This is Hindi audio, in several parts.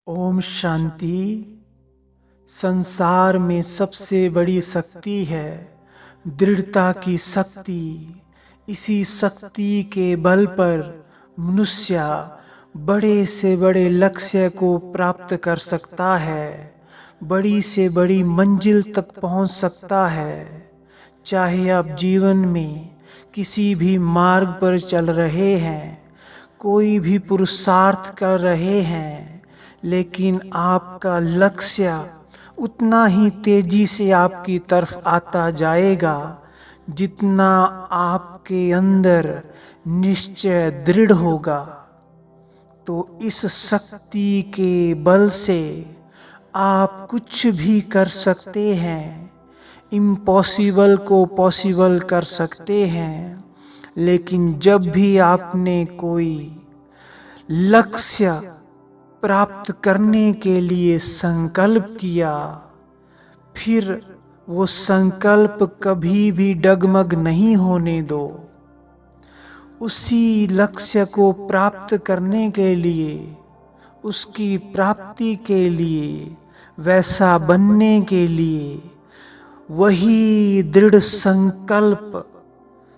ओम शांति। संसार में सबसे बड़ी शक्ति है दृढ़ता की शक्ति। इसी शक्ति के बल पर मनुष्य बड़े से बड़े लक्ष्य को प्राप्त कर सकता है, बड़ी से बड़ी मंजिल तक पहुंच सकता है। चाहे आप जीवन में किसी भी मार्ग पर चल रहे हैं, कोई भी पुरुषार्थ कर रहे हैं, लेकिन आपका लक्ष्य उतना ही तेजी से आपकी तरफ आता जाएगा जितना आपके अंदर निश्चय दृढ़ होगा। तो इस शक्ति के बल से आप कुछ भी कर सकते हैं, इम्पॉसिबल को पॉसिबल कर सकते हैं। लेकिन जब भी आपने कोई लक्ष्य प्राप्त करने के लिए संकल्प किया, फिर वो संकल्प कभी भी डगमग नहीं होने दो। उसी लक्ष्य को प्राप्त करने के लिए, उसकी प्राप्ति के लिए, वैसा बनने के लिए वही दृढ़ संकल्प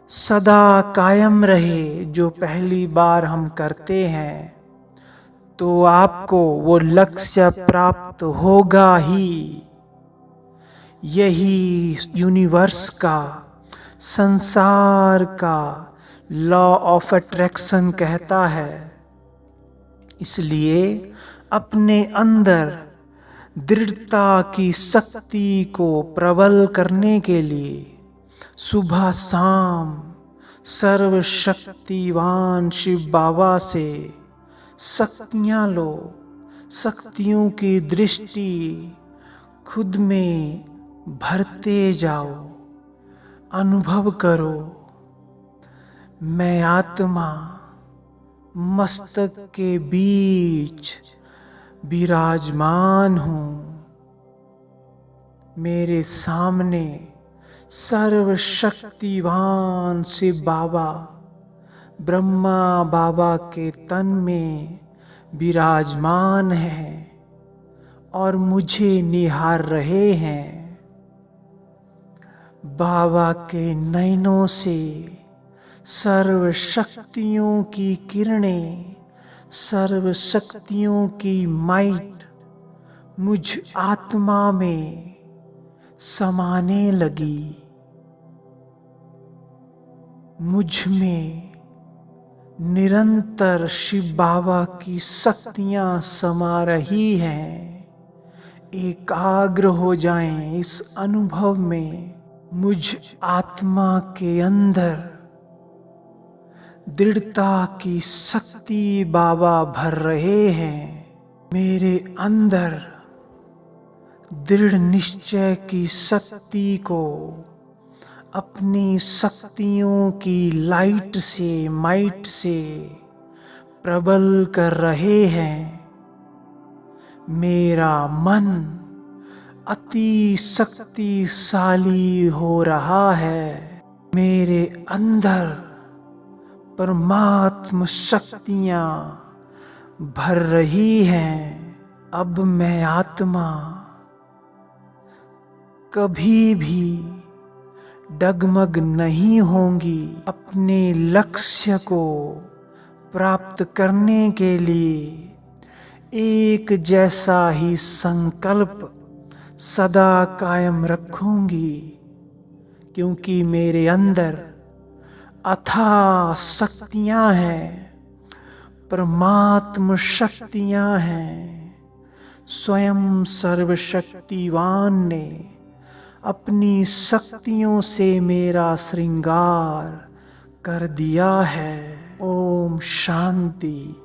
सदा कायम रहे जो पहली बार हम करते हैं, तो आपको वो लक्ष्य प्राप्त होगा ही। यही यूनिवर्स का, संसार का लॉ ऑफ अट्रैक्शन कहता है। इसलिए अपने अंदर दृढ़ता की शक्ति को प्रबल करने के लिए सुबह शाम सर्वशक्तिवान शिव बाबा से शक्तियाँ लो। शक्तियों की दृष्टि खुद में भरते जाओ। अनुभव करो, मैं आत्मा मस्तक के बीच विराजमान हूँ। मेरे सामने सर्वशक्तिवान शिव बाबा ब्रह्मा बाबा के तन में विराजमान हैं और मुझे निहार रहे हैं। बाबा के नयनों से सर्व शक्तियों की किरणें, सर्व शक्तियों की माइट मुझ आत्मा में समाने लगी। मुझ में निरंतर शिव बाबा की शक्तियां समा रही हैं। एकाग्र हो जाएं इस अनुभव में। मुझ आत्मा के अंदर दृढ़ता की शक्ति बाबा भर रहे हैं। मेरे अंदर दृढ़ निश्चय की शक्ति को अपनी शक्तियों की लाइट से, माइट से प्रबल कर रहे हैं। मेरा मन अति शक्तिशाली हो रहा है। मेरे अंदर परमात्म शक्तियाँ भर रही हैं। अब मैं आत्मा कभी भी डगमग नहीं होंगी। अपने लक्ष्य को प्राप्त करने के लिए एक जैसा ही संकल्प सदा कायम रखूंगी, क्योंकि मेरे अंदर अथाह शक्तियां हैं, परमात्म शक्तियां हैं। स्वयं सर्वशक्तिवान ने अपनी शक्तियों से मेरा श्रृंगार कर दिया है। ओम शांति।